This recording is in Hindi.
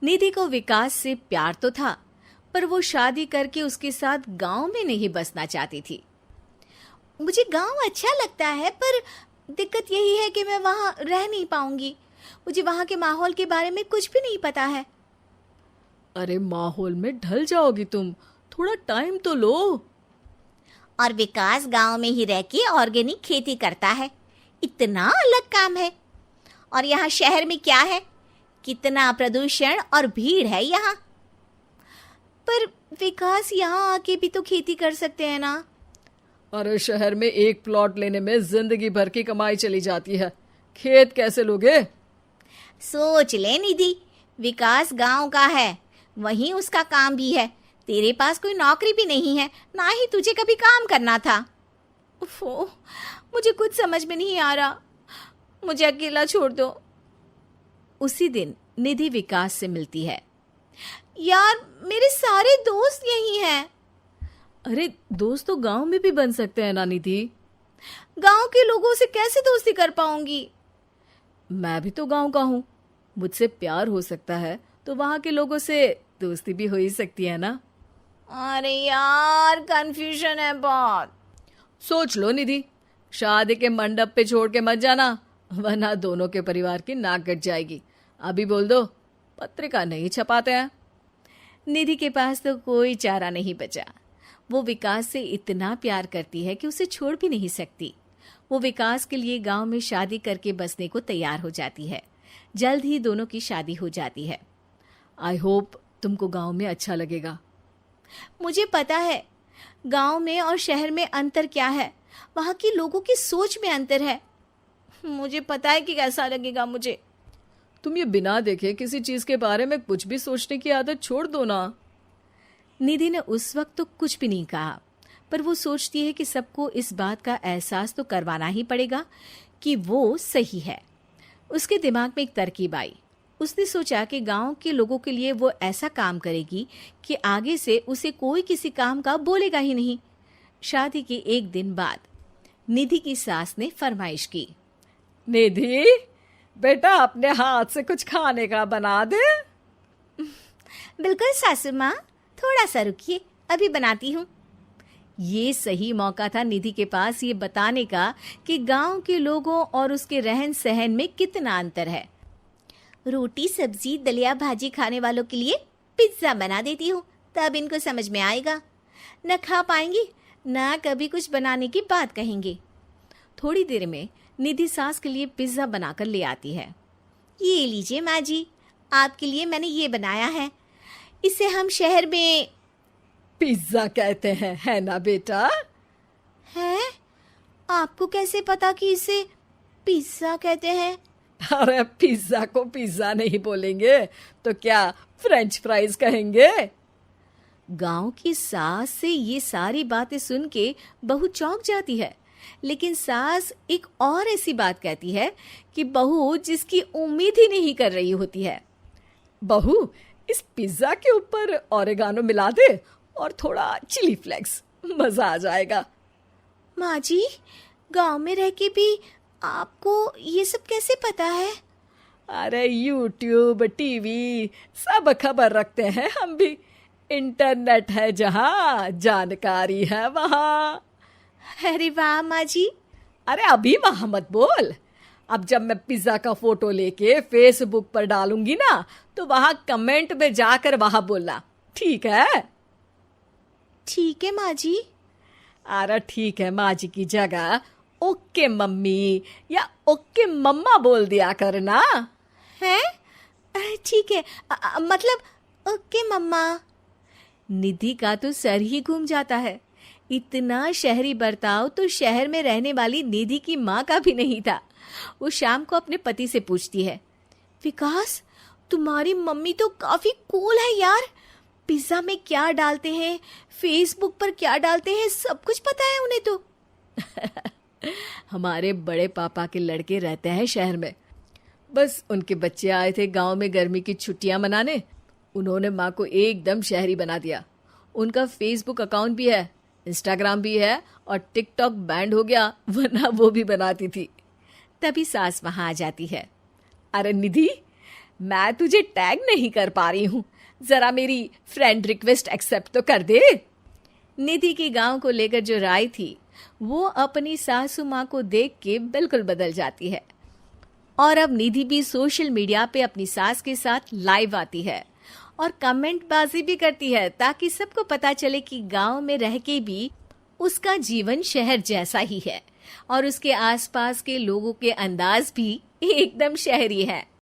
निधि को विकास से प्यार तो था, पर वो शादी करके उसके साथ गांव में नहीं बसना चाहती थी। मुझे गांव अच्छा लगता है, पर दिक्कत यही है कि मैं वहां रह नहीं पाऊंगी। मुझे वहां के माहौल के बारे में कुछ भी नहीं पता है। अरे माहौल में ढल जाओगी तुम, थोड़ा टाइम तो लो। और विकास गांव में ही रह के ऑर्गेनिक खेती करता है, इतना अलग काम है। और यहाँ शहर में क्या है, कितना प्रदूषण और भीड़ है यहाँ। पर विकास यहाँ आके भी तो खेती कर सकते हैं ना। अरे शहर में एक प्लॉट लेने में जिंदगी भर की कमाई चली जाती है, खेत कैसे लोगे? सोच ले निधि, विकास गांव का है, वहीं उसका काम भी है। तेरे पास कोई नौकरी भी नहीं है, ना ही तुझे कभी काम करना था। उफ़ो, मुझे कुछ समझ में नहीं आ रहा, मुझे अकेला छोड़ दो। उसी दिन निधि विकास से मिलती है। यार, मेरे सारे दोस्त यही हैं। अरे दोस्त तो गांव में भी बन सकते हैं ना निधि। गांव के लोगों से कैसे दोस्ती कर पाऊंगी? मैं भी तो गांव का हूँ, मुझसे प्यार हो सकता है तो वहां के लोगों से दोस्ती भी हो ही सकती है ना। अरे यार, कंफ्यूजन है बहुत। सोच लो निधि, शादी के मंडप पे छोड़ के मत जाना, वरना दोनों के परिवार की नाक कट जाएगी। अभी बोल दो, पत्रिका नहीं छपाते हैं। निधि के पास तो कोई चारा नहीं बचा। वो विकास से इतना प्यार करती है कि उसे छोड़ भी नहीं सकती। वो विकास के लिए गांव में शादी करके बसने को तैयार हो जाती है। जल्द ही दोनों की शादी हो जाती है। आई होप तुमको गांव में अच्छा लगेगा। मुझे पता है गांव में और शहर में अंतर क्या है। वहां के लोगों की सोच में अंतर है। मुझे पता है कि कैसा लगेगा मुझे। तुम ये बिना देखे किसी चीज के बारे में कुछ भी सोचने की आदत छोड़ दो ना। निधि ने उस वक्त तो कुछ भी नहीं कहा, पर वो सोचती है कि सबको इस बात का एहसास तो करवाना ही पड़ेगा कि वो सही है। उसके दिमाग में एक तरकीब आई। उसने सोचा कि गांव के लोगों के लिए वो ऐसा काम करेगी कि आगे से उसे कोई किसी काम का बोलेगा ही नहीं। शादी के एक दिन बाद निधि की सास ने फरमाइश की। निधि बेटा, अपने हाथ से कुछ खाने का बना दे। बिल्कुल सासू माँ, थोड़ा सा रुकिए, अभी बनाती हूँ। ये सही मौका था निधि के पास ये बताने का कि गांव के लोगों और उसके रहन सहन में कितना अंतर है। रोटी सब्जी दलिया भाजी खाने वालों के लिए पिज्जा बना देती हूँ, तब इनको समझ में आएगा। न खा पाएंगी, न कभी कुछ बनाने की बात कहेंगे। थोड़ी देर में निधि सास के लिए पिज्जा बनाकर ले आती है। ये लीजिए माँ जी, आपके लिए मैंने ये बनाया है। इसे हम शहर में पिज्जा कहते हैं, है ना बेटा? है? आपको कैसे पता कि इसे पिज्जा कहते हैं? अरे पिज्जा को पिज्जा नहीं बोलेंगे तो क्या फ्रेंच फ्राइज कहेंगे? गांव की सास से ये सारी बातें सुन के बहू चौंक जाती है, लेकिन सास एक और ऐसी बात कहती है कि बहू जिसकी उम्मीद ही नहीं कर रही होती है। बहू, इस पिज्जा के ऊपर ओरेगानो मिला दे और थोड़ा चिली फ्लेक्स, मजा आ जाएगा। माँ जी, गांव में रह के भी आपको ये सब कैसे पता है? अरे यूट्यूब, टीवी सब खबर रखते हैं हम भी। इंटरनेट है जहाँ, जानकारी है वहाँ। अरे वाह माँ जी। अरे अभी वहाँ मत बोल, अब जब मैं पिज्जा का फोटो लेके फेसबुक पर डालूंगी ना, तो वहाँ कमेंट में जाकर वहाँ बोलना, ठीक है? ठीक है माँ जी। अरे ठीक है माँ जी की जगह ओके मम्मी या ओके मम्मा बोल दिया करना। है? ठीक है, मतलब ओके मम्मा। निधि का तो सर ही घूम जाता है। इतना शहरी बर्ताव तो शहर में रहने वाली निधि की माँ का भी नहीं था। वो शाम को अपने पति से पूछती है, विकास, तुम्हारी मम्मी तो काफी कूल है यार। पिज्जा में क्या डालते हैं, फेसबुक पर क्या डालते हैं, सब कुछ पता है उन्हें तो। हमारे बड़े पापा के लड़के रहते हैं शहर में, बस उनके बच्चे आए थे गांव में गर्मी की छुट्टियां मनाने। उन्होंने माँ को एकदम शहरी बना दिया। उनका फेसबुक अकाउंट भी है, इंस्टाग्राम भी है और टिकटॉक बैंड हो गया, वरना वो भी बनाती थी। तभी सास वहां आ जाती है। अरे निधि, मैं तुझे टैग नहीं कर पा रही हूँ, जरा मेरी फ्रेंड रिक्वेस्ट एक्सेप्ट तो कर दे। निधि की गांव को लेकर जो राय थी वो अपनी सासू माँ को देख के बिल्कुल बदल जाती है। और अब निधि भी सोशल मीडिया पे अपनी सास के साथ लाइव आती है और कमेंट बाजी भी करती है, ताकि सबको पता चले कि गांव में रह के भी उसका जीवन शहर जैसा ही है और उसके आसपास के लोगों के अंदाज भी एकदम शहरी है।